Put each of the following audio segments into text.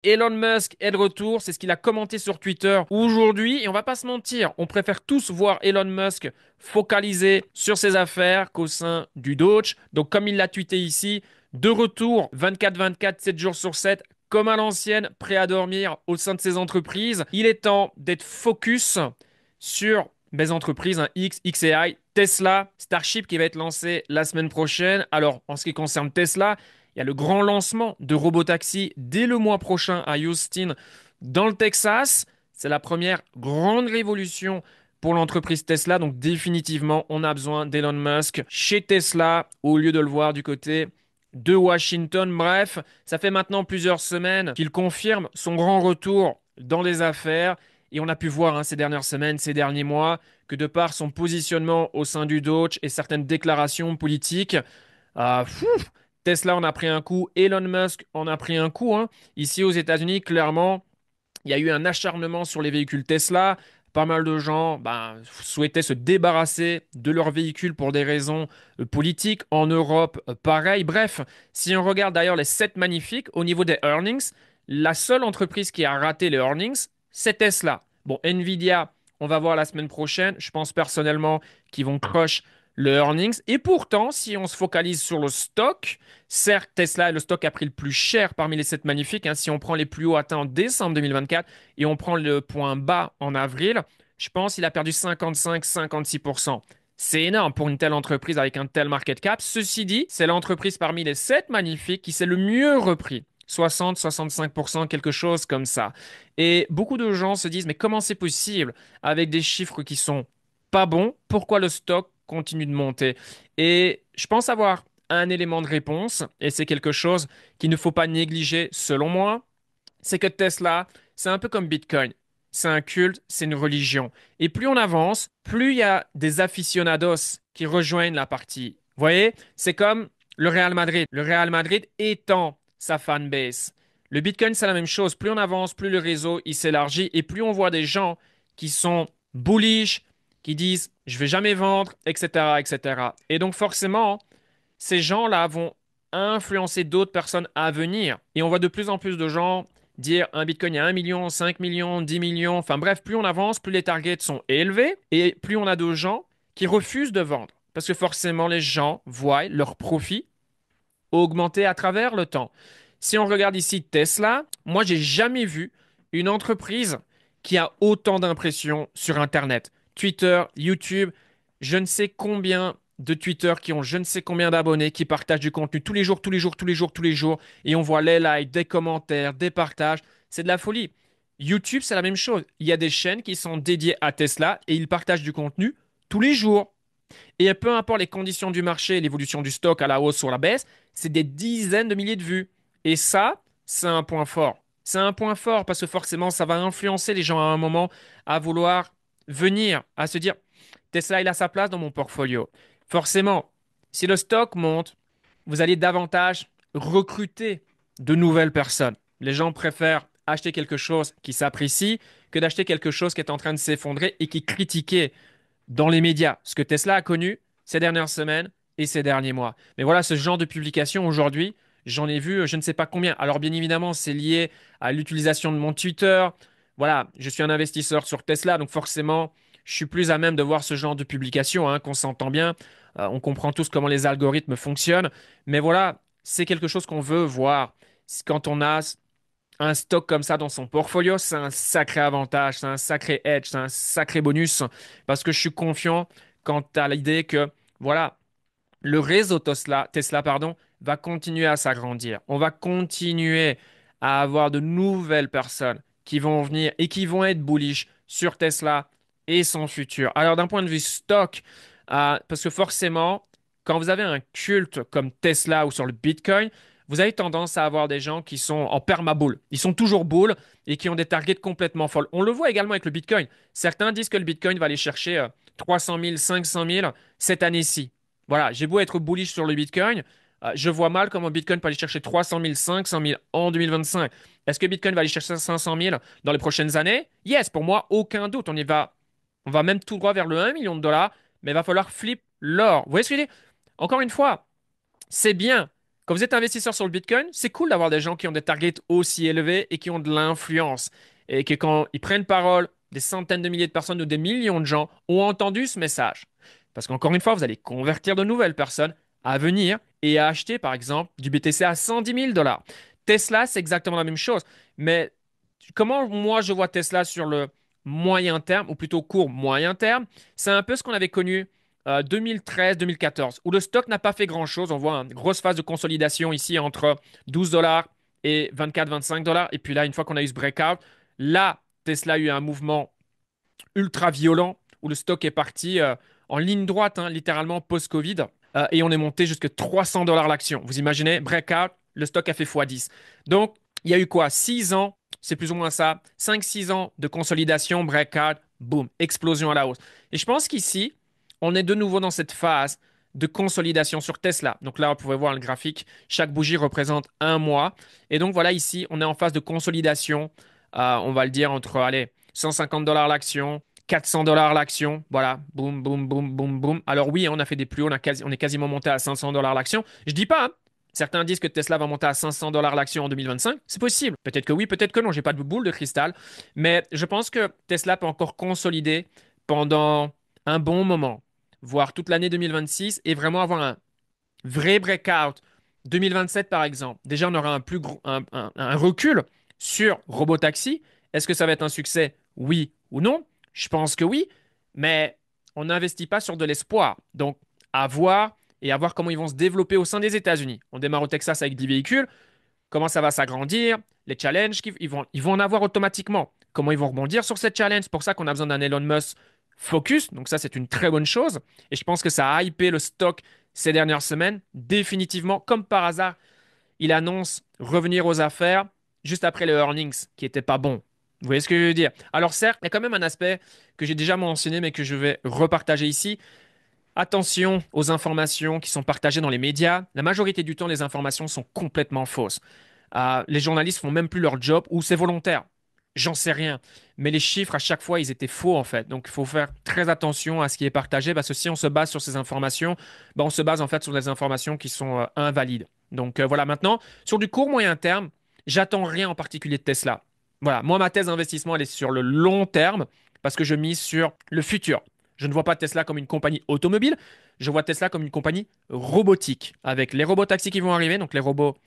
Elon Musk est de retour, c'est ce qu'il a commenté sur Twitter aujourd'hui. Et on va pas se mentir, on préfère tous voir Elon Musk focalisé sur ses affaires qu'au sein du Doge. Donc comme il l'a tweeté ici, de retour 24-24, 7 jours sur 7, comme à l'ancienne, prêt à dormir au sein de ses entreprises. Il est temps d'être focus sur mes entreprises, X, XAI, Tesla, Starship qui va être lancé la semaine prochaine. Alors en ce qui concerne Tesla, il y a le grand lancement de Robotaxi dès le mois prochain à Houston, dans le Texas. C'est la première grande révolution pour l'entreprise Tesla. Donc définitivement, on a besoin d'Elon Musk chez Tesla au lieu de le voir du côté de Washington. Bref, ça fait maintenant plusieurs semaines qu'il confirme son grand retour dans les affaires. Et on a pu voir ces dernières semaines, ces derniers mois, que de par son positionnement au sein du Doge et certaines déclarations politiques, ah, Tesla en a pris un coup, Elon Musk en a pris un coup. Ici aux États-Unis, clairement, il y a eu un acharnement sur les véhicules Tesla. Pas mal de gens souhaitaient se débarrasser de leurs véhicules pour des raisons politiques. En Europe, pareil. Bref, si on regarde d'ailleurs les 7 magnifiques, au niveau des earnings, la seule entreprise qui a raté les earnings, c'est Tesla. Bon, Nvidia, on va voir la semaine prochaine. Je pense personnellement qu'ils vont crush le earnings. Et pourtant, si on se focalise sur le stock, certes, Tesla est le stock a pris le plus cher parmi les 7 magnifiques. Si on prend les plus hauts atteints en décembre 2024 et on prend le point bas en avril, je pense qu'il a perdu 55-56%. C'est énorme pour une telle entreprise avec un tel market cap. Ceci dit, c'est l'entreprise parmi les 7 magnifiques qui s'est le mieux repris. 60-65%, quelque chose comme ça. Et beaucoup de gens se disent, mais comment c'est possible avec des chiffres qui sont pas bons? Pourquoi le stock continue de monter? Et je pense avoir un élément de réponse, et c'est quelque chose qu'il ne faut pas négliger selon moi, c'est que Tesla, c'est un peu comme Bitcoin. C'est un culte, c'est une religion. Et plus on avance, plus il y a des aficionados qui rejoignent la partie. Vous voyez, c'est comme le Real Madrid. Le Real Madrid étend sa fanbase. Le Bitcoin, c'est la même chose. Plus on avance, plus le réseau il s'élargit et plus on voit des gens qui sont bullish, qui disent je vais jamais vendre, etc., etc. Et donc forcément, ces gens-là vont influencer d'autres personnes à venir. Et on voit de plus en plus de gens dire un Bitcoin il y a 1 million, 5 millions, 10 millions. Enfin bref, plus on avance, plus les targets sont élevés et plus on a de gens qui refusent de vendre. Parce que forcément, les gens voient leur profit augmenter à travers le temps. Si on regarde ici Tesla, moi, j'ai jamais vu une entreprise qui a autant d'impressions sur Internet. Twitter, YouTube, je ne sais combien de Twitter qui ont je ne sais combien d'abonnés qui partagent du contenu tous les jours, tous les jours, tous les jours, tous les jours. Et on voit les likes, des commentaires, des partages. C'est de la folie. YouTube, c'est la même chose. Il y a des chaînes qui sont dédiées à Tesla et ils partagent du contenu tous les jours. Et peu importe les conditions du marché, l'évolution du stock à la hausse ou à la baisse, c'est des dizaines de milliers de vues. Et ça, c'est un point fort. C'est un point fort parce que forcément, ça va influencer les gens à un moment à vouloir venir, à se dire, Tesla, il a sa place dans mon portfolio. Forcément, si le stock monte, vous allez davantage recruter de nouvelles personnes. Les gens préfèrent acheter quelque chose qui s'apprécie que d'acheter quelque chose qui est en train de s'effondrer et qui est critiqué dans les médias, ce que Tesla a connu ces dernières semaines et ces derniers mois. Mais voilà, ce genre de publication aujourd'hui, j'en ai vu je ne sais pas combien. Alors bien évidemment, c'est lié à l'utilisation de mon Twitter. Voilà, je suis un investisseur sur Tesla, donc forcément, je suis plus à même de voir ce genre de publication, qu'on s'entend bien. On comprend tous comment les algorithmes fonctionnent. Mais voilà, c'est quelque chose qu'on veut voir. Quand on a un stock comme ça dans son portfolio, c'est un sacré avantage, c'est un sacré edge, c'est un sacré bonus parce que je suis confiant quant à l'idée que, voilà, le réseau Tesla, pardon, va continuer à s'agrandir. On va continuer à avoir de nouvelles personnes qui vont venir et qui vont être bullish sur Tesla et son futur. Alors, d'un point de vue stock, parce que forcément, quand vous avez un culte comme Tesla ou sur le Bitcoin, vous avez tendance à avoir des gens qui sont en perma-bull. Ils sont toujours bull et qui ont des targets complètement folles. On le voit également avec le Bitcoin. Certains disent que le Bitcoin va aller chercher 300 000, 500 000 cette année-ci. Voilà, j'ai beau être bullish sur le Bitcoin, je vois mal comment Bitcoin peut aller chercher 300 000, 500 000 en 2025. Est-ce que Bitcoin va aller chercher 500 000 dans les prochaines années? Yes, pour moi, aucun doute. On va même tout droit vers le 1 million de dollars, mais il va falloir flip l'or. Vous voyez ce que je veux dire? Encore une fois, c'est bien Quand vous êtes investisseur sur le Bitcoin, c'est cool d'avoir des gens qui ont des targets aussi élevés et qui ont de l'influence. Et que quand ils prennent parole, des centaines de milliers de personnes ou des millions de gens ont entendu ce message. Parce qu'encore une fois, vous allez convertir de nouvelles personnes à venir et à acheter, par exemple, du BTC à 110 000 dollars. Tesla, c'est exactement la même chose. Mais comment moi je vois Tesla sur le moyen terme, ou plutôt court moyen terme, c'est un peu ce qu'on avait connu 2013-2014, où le stock n'a pas fait grand-chose. On voit une grosse phase de consolidation ici entre 12 dollars et 24-25 dollars. Et puis là, une fois qu'on a eu ce breakout, là, Tesla a eu un mouvement ultra violent où le stock est parti en ligne droite, hein, littéralement post-Covid. Et on est monté jusqu'à 300 dollars l'action. Vous imaginez, breakout, le stock a fait x10. Donc, il y a eu quoi? 6 ans, c'est plus ou moins ça. 5-6 ans de consolidation, breakout, boom, explosion à la hausse. Et je pense qu'ici, on est de nouveau dans cette phase de consolidation sur Tesla. Donc là, vous pouvez voir le graphique. Chaque bougie représente un mois. Et donc voilà, ici, on est en phase de consolidation. On va le dire entre, allez, 150 dollars l'action, 400 dollars l'action. Voilà, boum, boum, boum, boum, boum. Alors oui, on a fait des plus hauts, on est quasiment monté à 500 dollars l'action. Je dis pas, hein. Certains disent que Tesla va monter à 500 dollars l'action en 2025. C'est possible. Peut-être que oui, peut-être que non. J'ai pas de boule de cristal. Mais je pense que Tesla peut encore consolider pendant un bon moment, voire toute l'année 2026 et vraiment avoir un vrai breakout. 2027, par exemple. Déjà, on aura un plus gros, un recul sur Robotaxi. Est-ce que ça va être un succès? Oui ou non? Je pense que oui, mais on n'investit pas sur de l'espoir. Donc, à voir et à voir comment ils vont se développer au sein des États-Unis. On démarre au Texas avec 10 véhicules. Comment ça va s'agrandir? Les challenges ils vont en avoir automatiquement. Comment ils vont rebondir sur ces challenges? C'est pour ça qu'on a besoin d'un Elon Musk focus. Donc ça, c'est une très bonne chose. Et je pense que ça a hypé le stock ces dernières semaines. Définitivement, comme par hasard, il annonce revenir aux affaires juste après les earnings, qui n'étaient pas bons. Vous voyez ce que je veux dire? Alors certes, il y a quand même un aspect que j'ai déjà mentionné, mais que je vais repartager ici. Attention aux informations qui sont partagées dans les médias. La majorité du temps, les informations sont complètement fausses. Les journalistes font même plus leur job ou c'est volontaire. J'en sais rien. Mais les chiffres, à chaque fois, ils étaient faux, en fait. Donc, il faut faire très attention à ce qui est partagé parce que si on se base sur ces informations, ben, on se base en fait sur des informations qui sont invalides. Donc, voilà, maintenant, sur du court moyen terme, j'attends rien en particulier de Tesla. Voilà, moi, ma thèse d'investissement, elle est sur le long terme parce que je mise sur le futur. Je ne vois pas Tesla comme une compagnie automobile, je vois Tesla comme une compagnie robotique avec les robots taxis qui vont arriver, donc les robots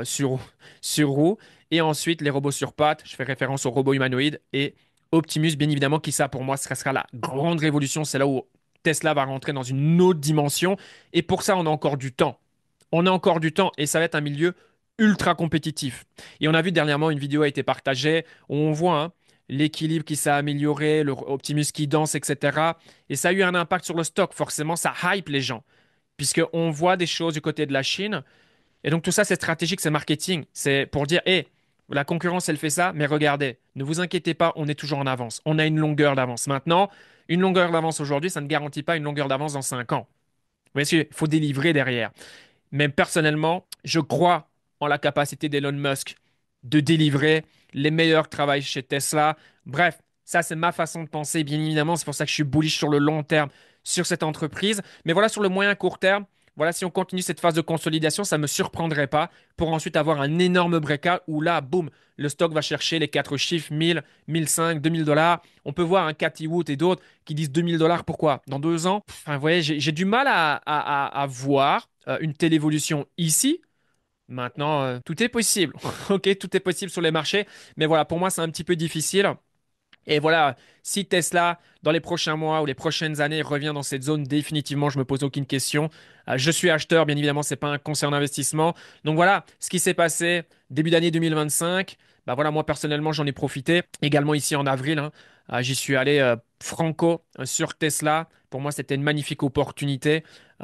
sur, sur roue, et ensuite les robots sur pattes. Je fais référence aux robots humanoïdes et Optimus, bien évidemment, qui ça pour moi, ce sera la grande révolution. C'est là où Tesla va rentrer dans une autre dimension. Et pour ça, on a encore du temps. On a encore du temps et ça va être un milieu ultra compétitif. Et on a vu dernièrement, une vidéo a été partagée où on voit hein, l'équilibre qui s'est amélioré, le Optimus qui danse, etc. Et ça a eu un impact sur le stock. Forcément, ça hype les gens. Puisqu'on voit des choses du côté de la Chine et donc tout ça, c'est stratégique, c'est marketing. C'est pour dire, hé, la concurrence, elle fait ça, mais regardez, ne vous inquiétez pas, on est toujours en avance. On a une longueur d'avance. Maintenant, une longueur d'avance aujourd'hui, ça ne garantit pas une longueur d'avance dans 5 ans. Vous voyez, il faut délivrer derrière. Mais personnellement, je crois en la capacité d'Elon Musk de délivrer les meilleurs travails chez Tesla. Bref, ça, c'est ma façon de penser, bien évidemment. C'est pour ça que je suis bullish sur le long terme sur cette entreprise. Mais voilà, sur le moyen court terme, voilà, si on continue cette phase de consolidation, ça ne me surprendrait pas pour ensuite avoir un énorme breakout où là, boum, le stock va chercher les 4 chiffres, 1000, 1005, 2000 dollars. On peut voir un Cathy Wood et d'autres qui disent 2000 dollars. Pourquoi? Dans 2 ans? Enfin, vous voyez, j'ai du mal à voir une telle évolution ici. Maintenant, tout est possible. Ok, tout est possible sur les marchés. Mais voilà, pour moi, c'est un petit peu difficile. Et voilà, si Tesla, dans les prochains mois ou les prochaines années, revient dans cette zone, définitivement, je me pose aucune question. Je suis acheteur, bien évidemment, c'est pas un conseil d'investissement. Donc voilà, ce qui s'est passé début d'année 2025, bah voilà, moi personnellement, j'en ai profité. Également ici en avril, hein, j'y suis allé franco sur Tesla. Pour moi, c'était une magnifique opportunité.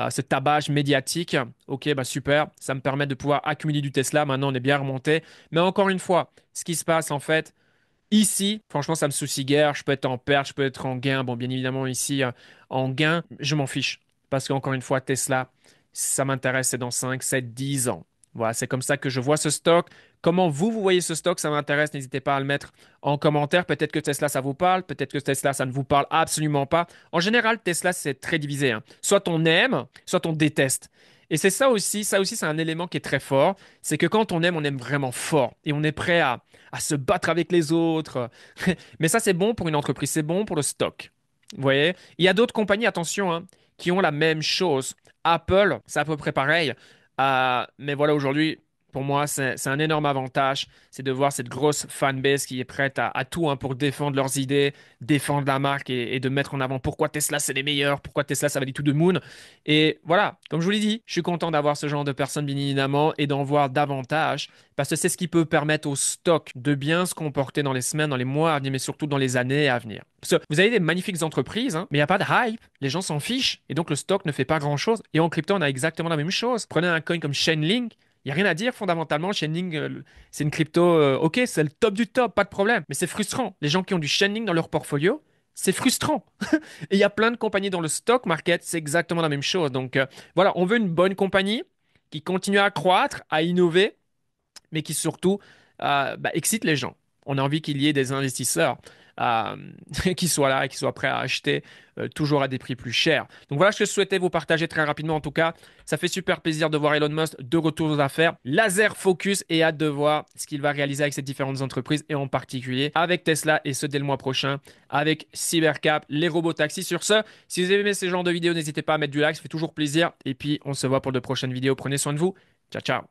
Ce tabage médiatique, ok, bah super, ça me permet de pouvoir accumuler du Tesla. Maintenant, on est bien remonté. Mais encore une fois, ce qui se passe en fait, ici, franchement, ça me soucie guère. Je peux être en perte, je peux être en gain. Bon, bien évidemment, ici, en gain, je m'en fiche. Parce qu'encore une fois, Tesla, ça m'intéresse, c'est dans 5, 7, 10 ans. Voilà, c'est comme ça que je vois ce stock. Comment vous voyez ce stock, ça m'intéresse. N'hésitez pas à le mettre en commentaire. Peut-être que Tesla, ça vous parle. Peut-être que Tesla, ça ne vous parle absolument pas. En général, Tesla, c'est très divisé, hein. Soit on aime, soit on déteste. Et c'est ça aussi, c'est un élément qui est très fort. C'est que quand on aime vraiment fort et on est prêt à se battre avec les autres. Mais ça, c'est bon pour une entreprise, c'est bon pour le stock. Vous voyez? Il y a d'autres compagnies, attention, hein, qui ont la même chose. Apple, c'est à peu près pareil. Mais voilà, aujourd'hui, pour moi, c'est un énorme avantage. C'est de voir cette grosse fanbase qui est prête à tout hein, pour défendre leurs idées, défendre la marque et de mettre en avant pourquoi Tesla, c'est les meilleurs, pourquoi Tesla, ça va du tout de moon. Et voilà, comme je vous l'ai dit, je suis content d'avoir ce genre de personnes, bien évidemment, et d'en voir davantage, parce que c'est ce qui peut permettre au stock de bien se comporter dans les semaines, dans les mois à venir, mais surtout dans les années à venir. Parce que vous avez des magnifiques entreprises, hein, mais il n'y a pas de hype, les gens s'en fichent, et donc le stock ne fait pas grand-chose. Et en crypto, on a exactement la même chose. Prenez un coin comme Chainlink, il n'y a rien à dire fondamentalement. Chainlink, c'est une crypto, ok, c'est le top du top, pas de problème. Mais c'est frustrant. Les gens qui ont du Chainlink dans leur portfolio, c'est frustrant. Et il y a plein de compagnies dans le stock market, c'est exactement la même chose. Donc voilà, on veut une bonne compagnie qui continue à croître, à innover, mais qui surtout excite les gens. On a envie qu'il y ait des investisseurs euh, qui soient là et qui soient prêts à acheter toujours à des prix plus chers. Donc voilà ce que je souhaitais vous partager très rapidement. En tout cas, ça fait super plaisir de voir Elon Musk de retour aux affaires. Laser focus et hâte de voir ce qu'il va réaliser avec ces différentes entreprises et en particulier avec Tesla et ce dès le mois prochain avec Cybercap, les robots taxis. Sur ce, si vous avez aimé ce genre de vidéos, n'hésitez pas à mettre du like, ça fait toujours plaisir. Et puis on se voit pour de prochaines vidéos. Prenez soin de vous. Ciao, ciao.